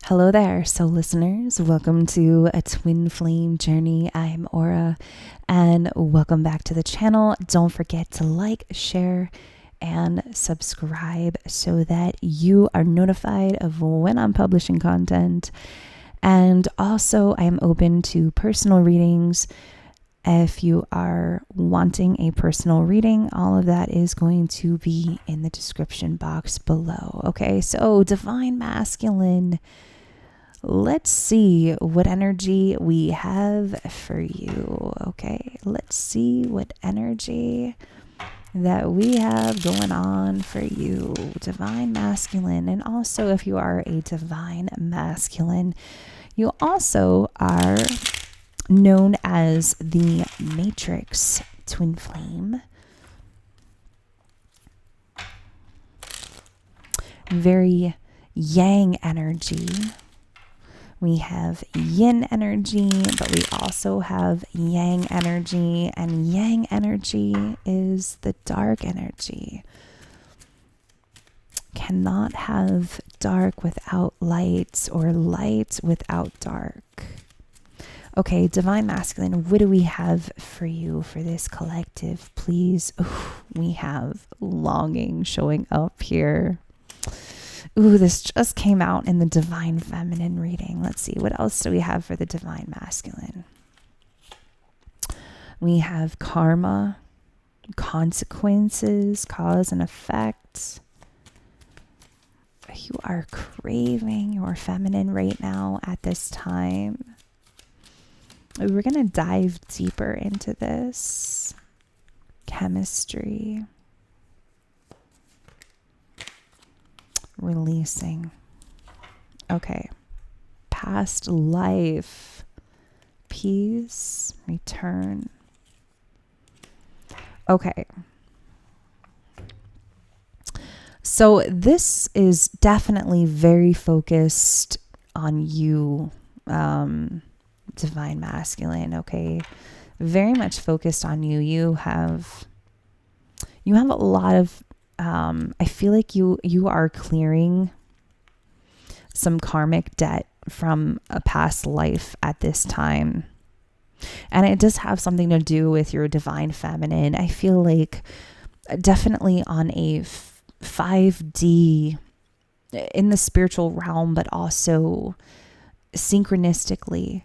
Hello there, soul listeners. Welcome to a twin flame journey. I'm Aura, and welcome back to the channel. Don't forget to like, share, and subscribe so that you are notified of when I'm publishing content. And also, I am open to personal readings. If you are wanting a personal reading, all of that is going to be in the description box below. Okay, so Divine Masculine. Let's see what energy we have for you. Okay, let's see what energy that we have going on for you, Divine Masculine. And also, if you are a Divine Masculine, you also are known as the Matrix Twin Flame. Very yang energy. We have yin energy, but we also have yang energy, and yang energy is the dark energy. Cannot have dark without light, or light without dark. Okay, Divine Masculine, what do we have for you for this collective? Please. Ooh, we have longing showing up here. Ooh, this just came out in the Divine Feminine reading. Let's see, what else do we have for the Divine Masculine? We have karma, consequences, cause and effect. You are craving your feminine right now at this time. We're going to dive deeper into this. Chemistry. Releasing. Okay. Past life. Peace. Return. Okay. So this is definitely very focused on you, Divine Masculine. Okay. Very much focused on you. You have a lot of I feel like you are clearing some karmic debt from a past life at this time. And it does have something to do with your divine feminine. I feel like definitely on a 5D in the spiritual realm, but also synchronistically,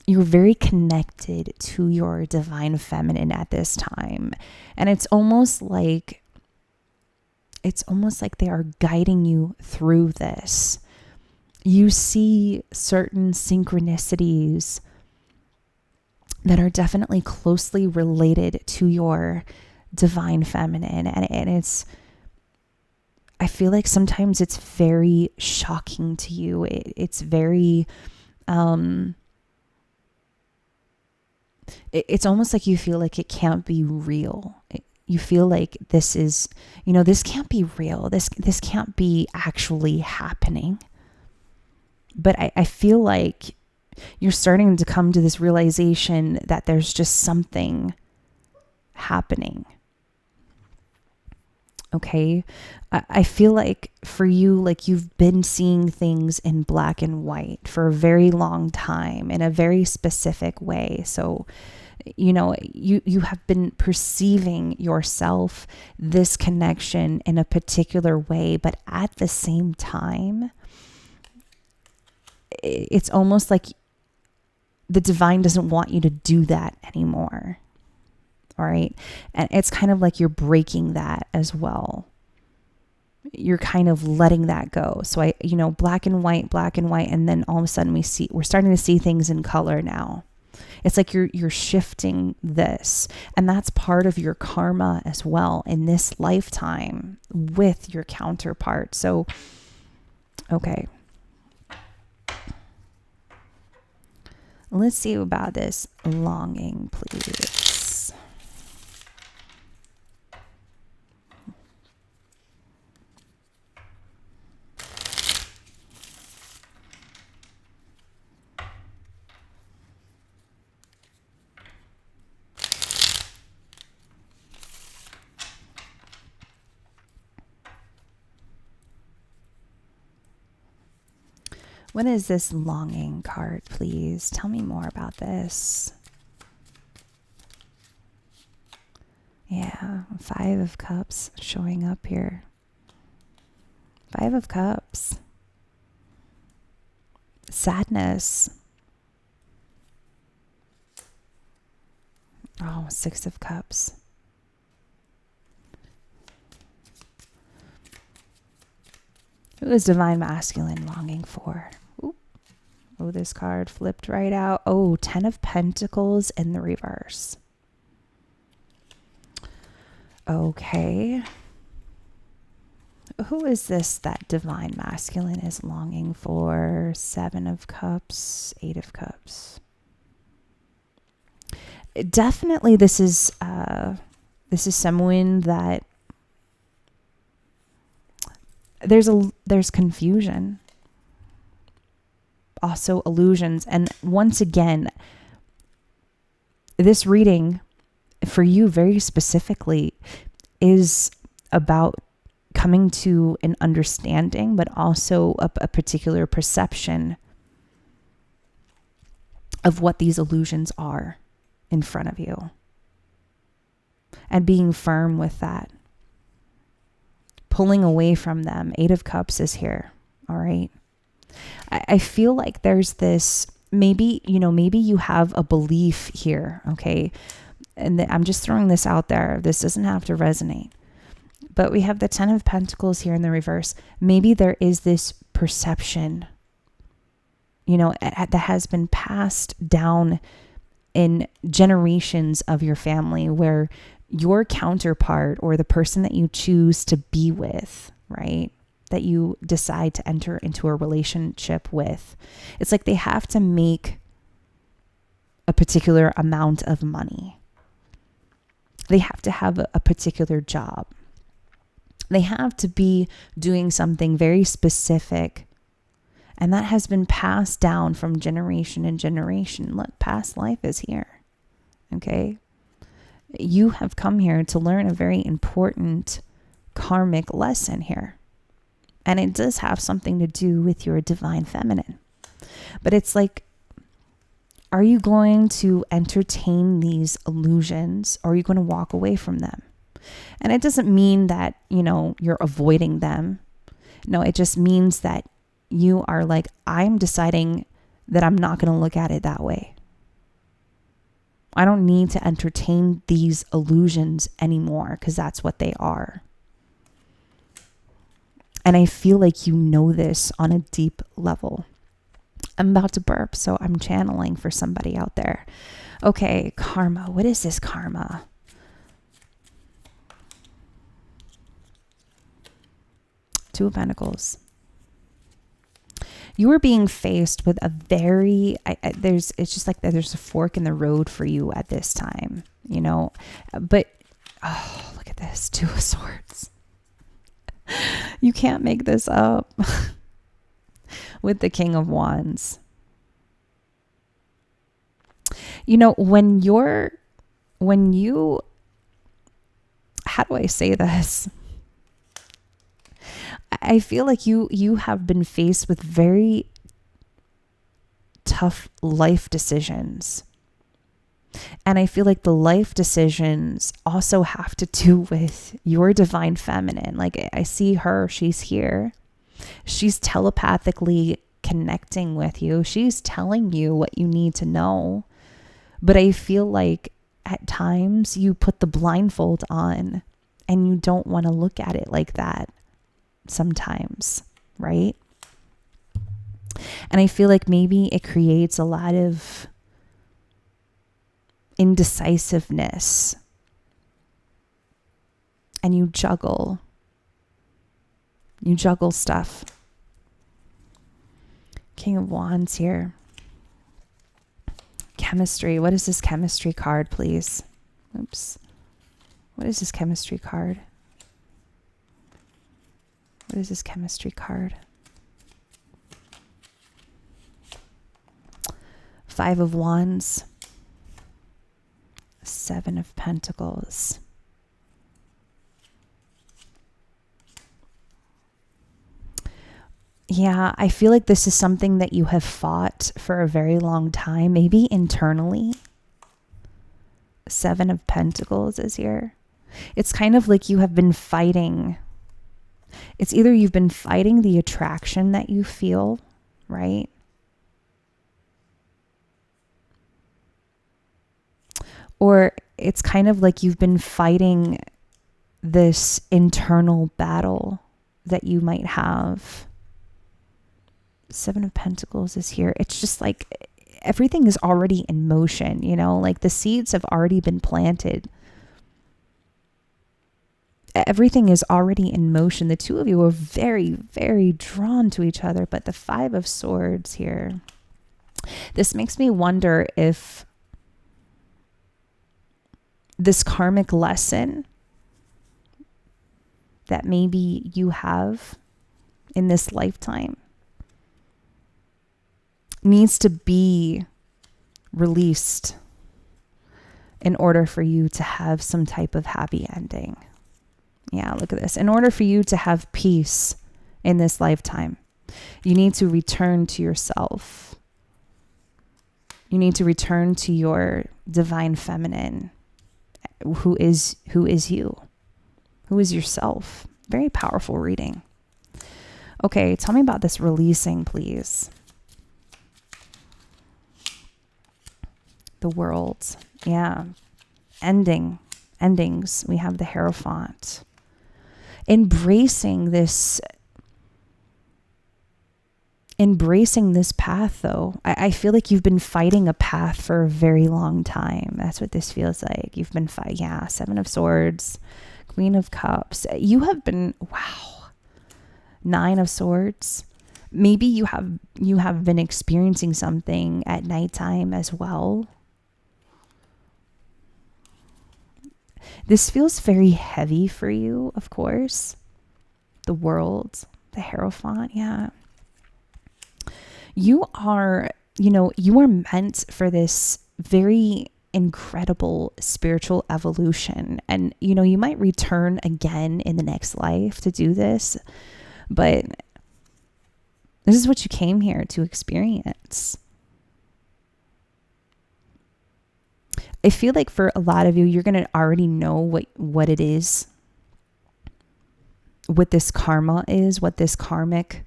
you're very connected to your divine feminine at this time. And it's almost like they are guiding you through this. You see certain synchronicities that are definitely closely related to your divine feminine. And I feel like sometimes it's very shocking to you. It's very, it's almost like you feel like it can't be real. You feel like this is, this can't be real. This can't be actually happening. But I feel like you're starting to come to this realization that there's just something happening. Okay. I feel like for you, like you've been seeing things in black and white for a very long time in a very specific way. So, you have been perceiving yourself, this connection in a particular way, but at the same time, it's almost like the divine doesn't want you to do that anymore. All right. And it's kind of like you're breaking that as well. You're kind of letting that go. So black and white, and then all of a sudden we're starting to see things in color now. It's like you're shifting this, and that's part of your karma as well in this lifetime with your counterpart. So, okay. Let's see about this longing, please. What is this longing card, please? Tell me more about this. Yeah, 5 of Cups showing up here. 5 of Cups. Sadness. Oh, 6 of Cups. Who is divine masculine longing for? Ooh. Oh, this card flipped right out. Oh, 10 of Pentacles in the reverse. Okay. Who is this that divine masculine is longing for? 7 of Cups, 8 of Cups. Definitely this is someone that there's confusion, also illusions. And once again, this reading for you very specifically is about coming to an understanding, but also a particular perception of what these illusions are in front of you, and being firm with that, pulling away from them. 8 of Cups is here. All right. I feel like there's this, maybe you have a belief here. Okay. And I'm just throwing this out there. This doesn't have to resonate, but we have the 10 of Pentacles here in the reverse. Maybe there is this perception, that has been passed down in generations of your family, where your counterpart or the person that you choose to be with, right, that you decide to enter into a relationship with, it's like they have to make a particular amount of money. They have to have a particular job. They have to be doing something very specific. And that has been passed down from generation and generation. Look, past life is here. Okay? You have come here to learn a very important karmic lesson here. And it does have something to do with your divine feminine. But it's like, are you going to entertain these illusions, or are you going to walk away from them? And it doesn't mean that, you're avoiding them. No, it just means that you are like, I'm deciding that I'm not going to look at it that way. I don't need to entertain these illusions anymore, because that's what they are. And I feel like you know this on a deep level. I'm about to burp, so I'm channeling for somebody out there. Okay, karma. What is this karma? Two of Pentacles. You are being faced with a very, it's just like there's a fork in the road for you at this time, but, oh, look at this, 2 of Swords. You can't make this up. With the King of Wands. When you, how do I say this? I feel like you have been faced with very tough life decisions. And I feel like the life decisions also have to do with your divine feminine. Like, I see her, she's here. She's telepathically connecting with you. She's telling you what you need to know. But I feel like at times you put the blindfold on and you don't want to look at it like that sometimes, right? And I feel like maybe it creates a lot of indecisiveness, and you juggle stuff. King of Wands here. Chemistry. What is this chemistry card, please? Oops. What is this chemistry card? What is this chemistry card? 5 of Wands. 7 of Pentacles. Yeah, I feel like this is something that you have fought for a very long time, maybe internally. Seven of Pentacles is here. It's kind of like you have been fighting. It's either you've been fighting the attraction that you feel, right? Or it's kind of like you've been fighting this internal battle that you might have. Seven of Pentacles is here. It's just like everything is already in motion, you know, like the seeds have already been planted. Everything is already in motion. The two of you are very, very drawn to each other. But the Five of Swords here, this makes me wonder if this karmic lesson that maybe you have in this lifetime needs to be released in order for you to have some type of happy ending. Yeah, look at this. In order for you to have peace in this lifetime, you need to return to yourself. You need to return to your divine feminine, who is you, who is yourself. Very powerful reading. Okay, tell me about this releasing, please. The World. Yeah. Endings. We have the Hierophant. Embracing this path, though. I feel like you've been fighting a path for a very long time. That's what this feels like. You've been fighting. Yeah. Seven of Swords, Queen of Cups. You have been, wow. Nine of Swords. Maybe you have been experiencing something at nighttime as well. This feels very heavy for you, of course. The World, the Hierophant, yeah. You are meant for this very incredible spiritual evolution. And, you might return again in the next life to do this, but this is what you came here to experience. I feel like for a lot of you, you're going to already know what it is, what this karma is, what this karmic.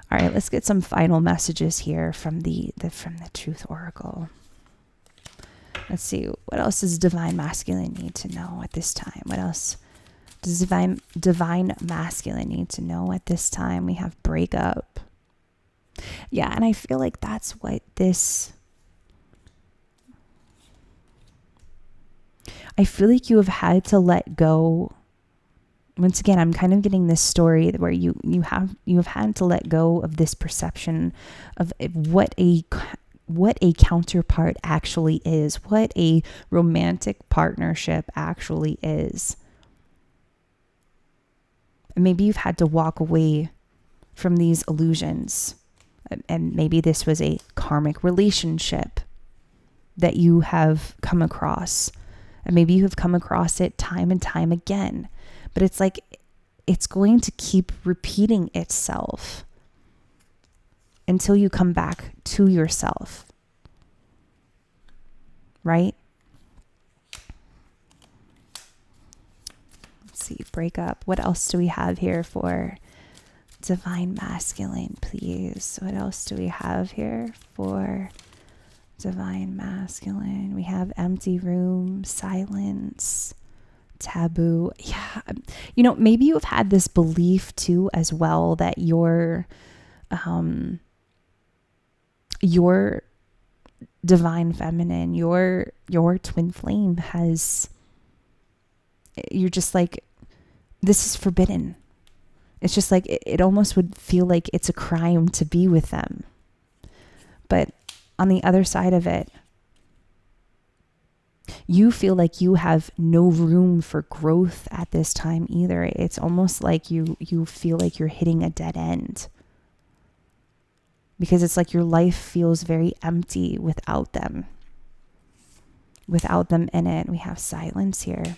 All right, let's get some final messages here from the Truth Oracle. Let's see, what else does Divine Masculine need to know at this time? What else does Divine Masculine need to know at this time? We have breakup. Yeah, and I feel like that's what this... I feel like you have had to let go. Once again, I'm kind of getting this story where you have had to let go of this perception of what a counterpart actually is, what a romantic partnership actually is. Maybe you've had to walk away from these illusions. And maybe this was a karmic relationship that you have come across. And maybe you have come across it time and time again. But it's like it's going to keep repeating itself until you come back to yourself. Right? Let's see, breakup. What else do we have here for Divine Masculine, please? What else do we have here for Divine Masculine? We have empty room, silence, taboo. Yeah. Maybe you've had this belief too as well that your divine feminine, your twin flame you're just like, this is forbidden. It's just like, it almost would feel like it's a crime to be with them. But on the other side of it, you feel like you have no room for growth at this time either. It's almost like you feel like you're hitting a dead end. Because it's like your life feels very empty without them. Without them in it. We have silence here.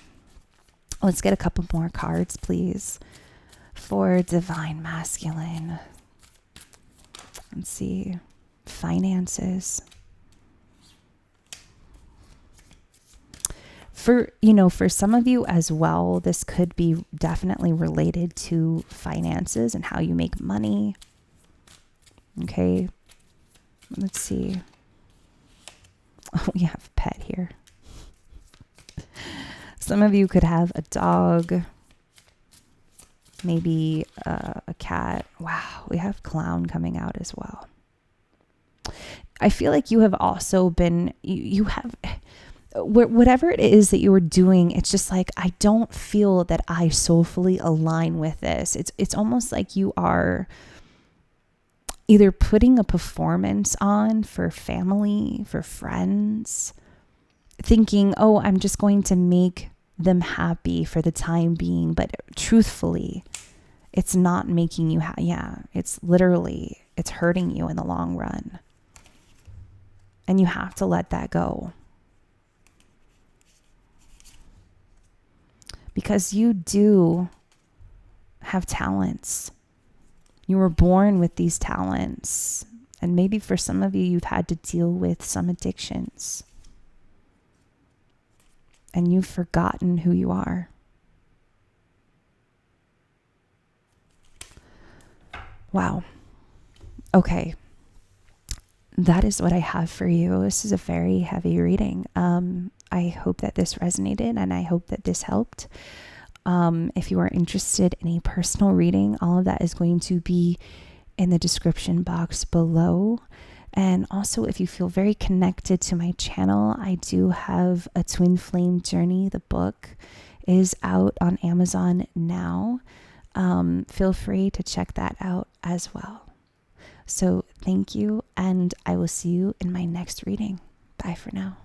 Let's get a couple more cards, please, for divine masculine. Let's see. Finances. For some of you as well, this could be definitely related to finances and how you make money. Okay. Let's see. Oh, we have a pet here. Some of you could have a dog, maybe a cat. Wow, we have clown coming out as well. I feel like you have also been, you have, whatever it is that you are doing, it's just like, I don't feel that I soulfully align with this. It's almost like you are either putting a performance on for family, for friends, thinking, oh, I'm just going to make them happy for the time being. But truthfully, it's not making you happy. Yeah, it's literally, it's hurting you in the long run. And you have to let that go. Because you do have talents. You were born with these talents. And maybe for some of you, you've had to deal with some addictions. And you've forgotten who you are. Wow. Okay. That is what I have for you. This is a very heavy reading. I hope that this resonated and I hope that this helped. If you are interested in a personal reading, all of that is going to be in the description box below. And also, if you feel very connected to my channel, I do have a Twin Flame Journey. The book is out on Amazon now. Feel free to check that out as well. So thank you, and I will see you in my next reading. Bye for now.